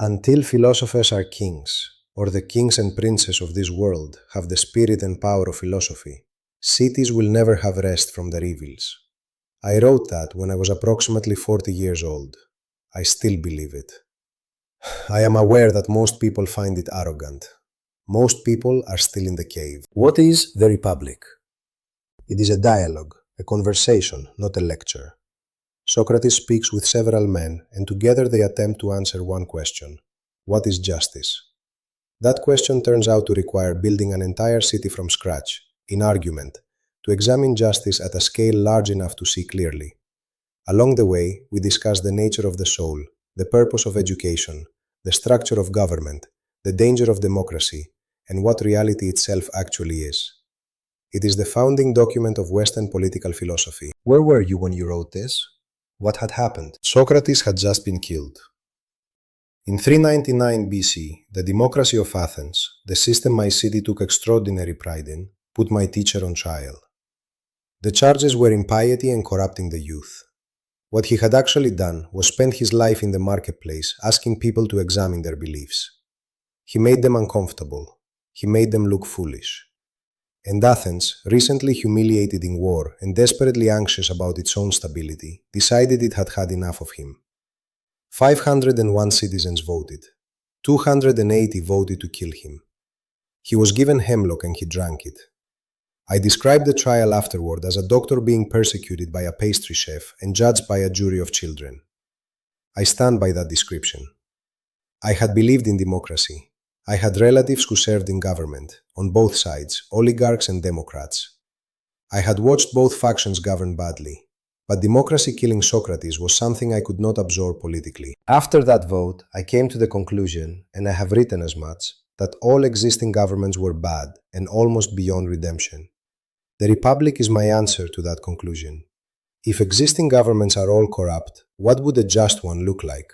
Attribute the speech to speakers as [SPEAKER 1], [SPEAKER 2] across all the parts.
[SPEAKER 1] Until philosophers are kings, or the kings and princes of this world have the spirit and power of philosophy, cities will never have rest from their evils. I wrote that when I was approximately 40 years old. I still believe it. I am aware that most people find it arrogant. Most people are still in the cave. What is the Republic? It is a dialogue, a conversation, not a lecture. Socrates speaks with several men, and together they attempt to answer one question: what is justice? That question turns out to require building an entire city from scratch, in argument, to examine justice at a scale large enough to see clearly. Along the way, we discuss the nature of the soul, the purpose of education, the structure of government, the danger of democracy, and what reality itself actually is. It is the founding document of Western political philosophy. Where were you when you wrote this? What had happened? Socrates had just been killed. In 399 BC, the democracy of Athens, the system my city took extraordinary pride in, put my teacher on trial. The charges were impiety and corrupting the youth. What he had actually done was spend his life in the marketplace asking people to examine their beliefs. He made them uncomfortable. He made them look foolish. And Athens, recently humiliated in war and desperately anxious about its own stability, decided it had had enough of him. 501 citizens voted. 280 voted to kill him. He was given hemlock and he drank it. I described the trial afterward as a doctor being persecuted by a pastry chef and judged by a jury of children. I stand by that description. I had believed in democracy. I had relatives who served in government, on both sides, oligarchs and democrats. I had watched both factions govern badly, but democracy killing Socrates was something I could not absorb politically. After that vote, I came to the conclusion, and I have written as much, that all existing governments were bad and almost beyond redemption. The Republic is my answer to that conclusion. If existing governments are all corrupt, what would a just one look like?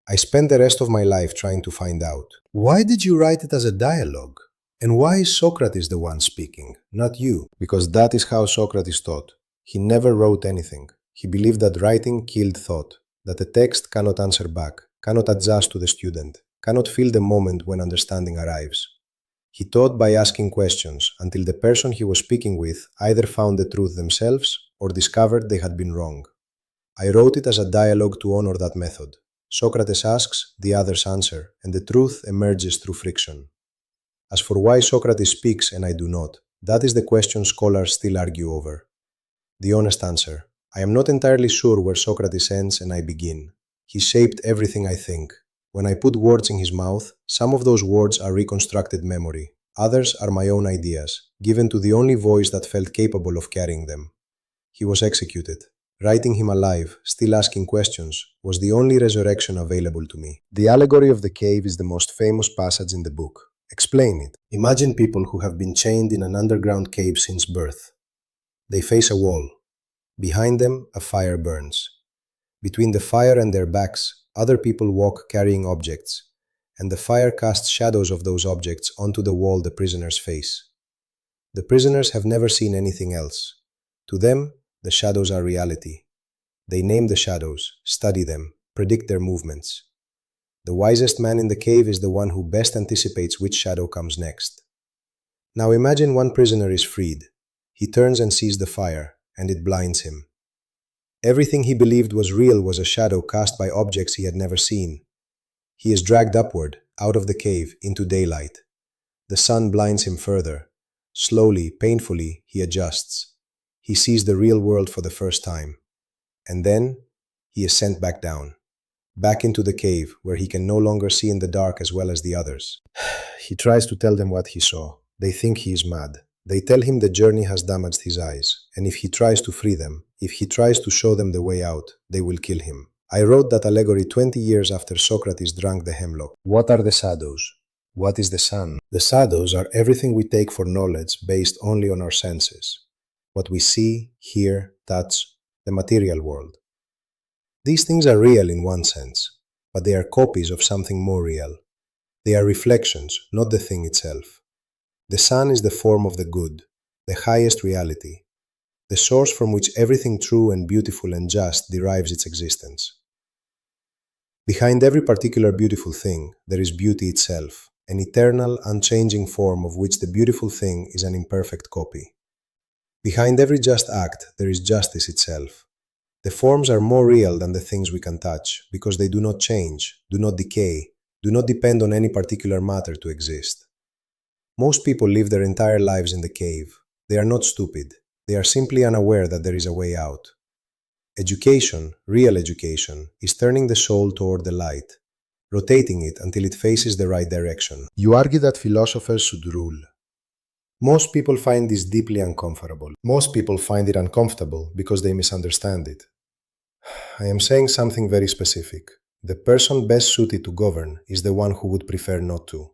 [SPEAKER 1] I spent the rest of my life trying to find out. Why did you write it as a dialogue? And why is Socrates the one speaking, not you? Because that is how Socrates thought. He never wrote anything. He believed that writing killed thought, that a text cannot answer back, cannot adjust to the student, cannot feel the moment when understanding arrives. He taught by asking questions until the person he was speaking with either found the truth themselves or discovered they had been wrong. I wrote it as a dialogue to honor that method. Socrates asks, the others answer, and the truth emerges through friction. As for why Socrates speaks and I do not, that is the question scholars still argue over. The honest answer: I am not entirely sure where Socrates ends and I begin. He shaped everything I think. When I put words in his mouth, some of those words are reconstructed memory. Others are my own ideas, given to the only voice that felt capable of carrying them. He was executed. Writing him alive, still asking questions, was the only resurrection available to me. The allegory of the cave is the most famous passage in the book. Explain it. Imagine people who have been chained in an underground cave since birth. They face a wall. Behind them, a fire burns. Between the fire and their backs, other people walk carrying objects, and the fire casts shadows of those objects onto the wall the prisoners face. The prisoners have never seen anything else. To them, the shadows are reality. They name the shadows, study them, predict their movements. The wisest man in the cave is the one who best anticipates which shadow comes next. Now imagine one prisoner is freed. He turns and sees the fire, and it blinds him. Everything he believed was real was a shadow cast by objects he had never seen. He is dragged upward, out of the cave, into daylight. The sun blinds him further. Slowly, painfully, he adjusts. He sees the real world for the first time. And then, he is sent back down. Back into the cave, where he can no longer see in the dark as well as the others. He tries to tell them what he saw. They think he is mad. They tell him the journey has damaged his eyes, and if he tries to free them, if he tries to show them the way out, they will kill him. I wrote that allegory 20 years after Socrates drank the hemlock. What are the shadows? What is the sun? The shadows are everything we take for knowledge based only on our senses. What we see, hear, touch, the material world. These things are real in one sense, but they are copies of something more real. They are reflections, not the thing itself. The sun is the form of the good, the highest reality, the source from which everything true and beautiful and just derives its existence. Behind every particular beautiful thing, there is beauty itself, an eternal, unchanging form of which the beautiful thing is an imperfect copy. Behind every just act, there is justice itself. The forms are more real than the things we can touch, because they do not change, do not decay, do not depend on any particular matter to exist. Most people live their entire lives in the cave. They are not stupid. They are simply unaware that there is a way out. Education, real education, is turning the soul toward the light, rotating it until it faces the right direction. You argue that philosophers should rule. Most people find this deeply uncomfortable. Most people find it uncomfortable because they misunderstand it. I am saying something very specific. The person best suited to govern is the one who would prefer not to.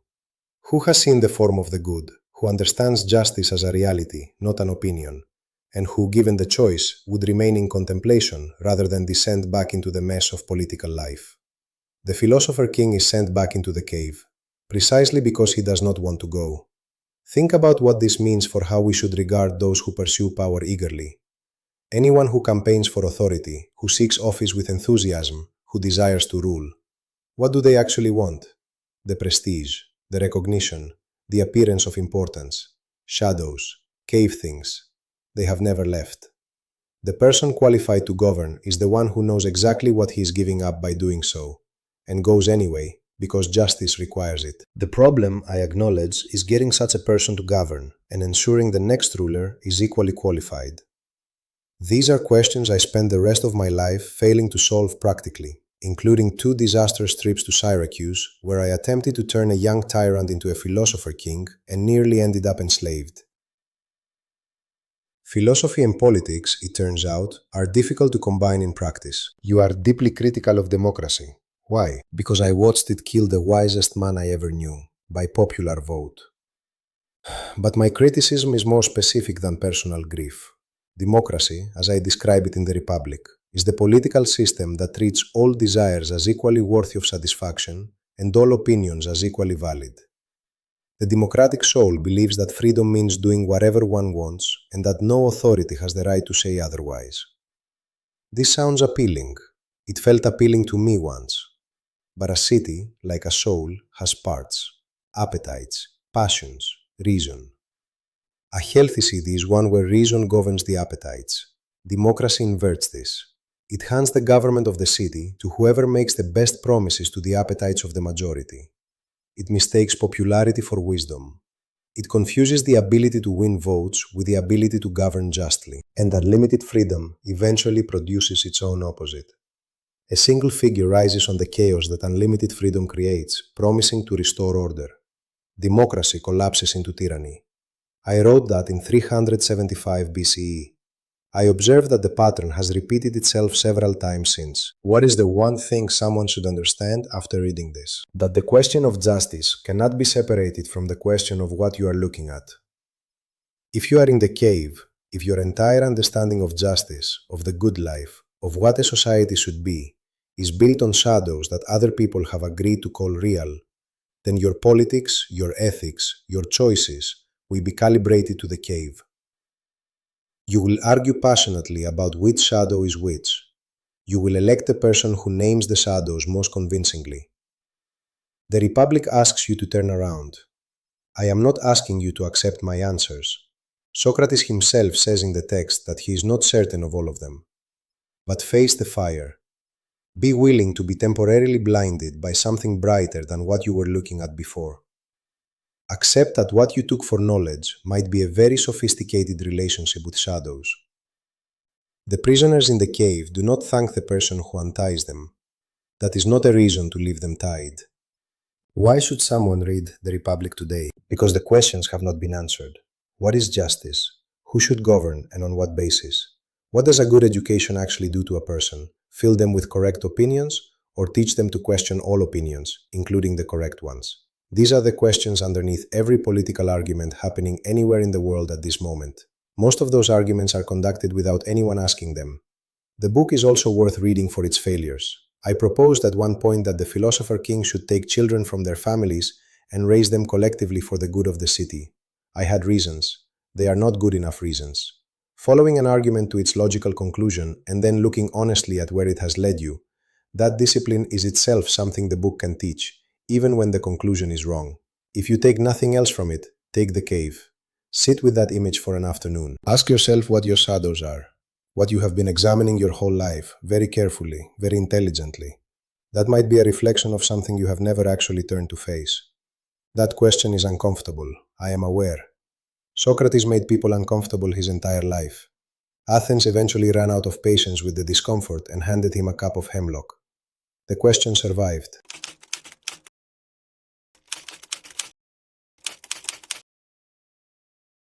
[SPEAKER 1] Who has seen the form of the good, who understands justice as a reality, not an opinion, and who, given the choice, would remain in contemplation rather than descend back into the mess of political life. The philosopher king is sent back into the cave, precisely because he does not want to go. Think about what this means for how we should regard those who pursue power eagerly. Anyone who campaigns for authority, who seeks office with enthusiasm, who desires to rule. What do they actually want? The prestige, the recognition, the appearance of importance, shadows, cave things. They have never left. The person qualified to govern is the one who knows exactly what he is giving up by doing so, and goes anyway, because justice requires it. The problem, I acknowledge, is getting such a person to govern, and ensuring the next ruler is equally qualified. These are questions I spent the rest of my life failing to solve practically, including 2 disastrous trips to Syracuse, where I attempted to turn a young tyrant into a philosopher king and nearly ended up enslaved. Philosophy and politics, it turns out, are difficult to combine in practice. You are deeply critical of democracy. Why? Because I watched it kill the wisest man I ever knew, by popular vote. But my criticism is more specific than personal grief. Democracy, as I describe it in the Republic, is the political system that treats all desires as equally worthy of satisfaction and all opinions as equally valid. The democratic soul believes that freedom means doing whatever one wants and that no authority has the right to say otherwise. This sounds appealing. It felt appealing to me once. But a city, like a soul, has parts, appetites, passions, reason. A healthy city is one where reason governs the appetites. Democracy inverts this. It hands the government of the city to whoever makes the best promises to the appetites of the majority. It mistakes popularity for wisdom. It confuses the ability to win votes with the ability to govern justly. And unlimited freedom eventually produces its own opposite. A single figure rises on the chaos that unlimited freedom creates, promising to restore order. Democracy collapses into tyranny. I wrote that in 375 BCE. I observe that the pattern has repeated itself several times since. What is the one thing someone should understand after reading this? That the question of justice cannot be separated from the question of what you are looking at. If you are in the cave, if your entire understanding of justice, of the good life, of what a society should be, is built on shadows that other people have agreed to call real, then your politics, your ethics, your choices will be calibrated to the cave. You will argue passionately about which shadow is which. You will elect the person who names the shadows most convincingly. The Republic asks you to turn around. I am not asking you to accept my answers. Socrates himself says in the text that he is not certain of all of them. But face the fire. Be willing to be temporarily blinded by something brighter than what you were looking at before. Accept that what you took for knowledge might be a very sophisticated relationship with shadows. The prisoners in the cave do not thank the person who unties them. That is not a reason to leave them tied. Why should someone read the Republic today? Because the questions have not been answered. What is justice? Who should govern and on what basis? What does a good education actually do to a person? Fill them with correct opinions or teach them to question all opinions, including the correct ones? These are the questions underneath every political argument happening anywhere in the world at this moment. Most of those arguments are conducted without anyone asking them. The book is also worth reading for its failures. I proposed at one point that the philosopher king should take children from their families and raise them collectively for the good of the city. I had reasons. They are not good enough reasons. Following an argument to its logical conclusion and then looking honestly at where it has led you, That discipline is itself something the book can teach, even when the conclusion is wrong. If you take nothing else from it, take the cave. Sit with that image for an afternoon. Ask yourself what your shadows are, what you have been examining your whole life, very carefully, very intelligently. That might be a reflection of something you have never actually turned to face. That question is uncomfortable, I am aware. Socrates made people uncomfortable his entire life. Athens eventually ran out of patience with the discomfort and handed him a cup of hemlock. The question survived.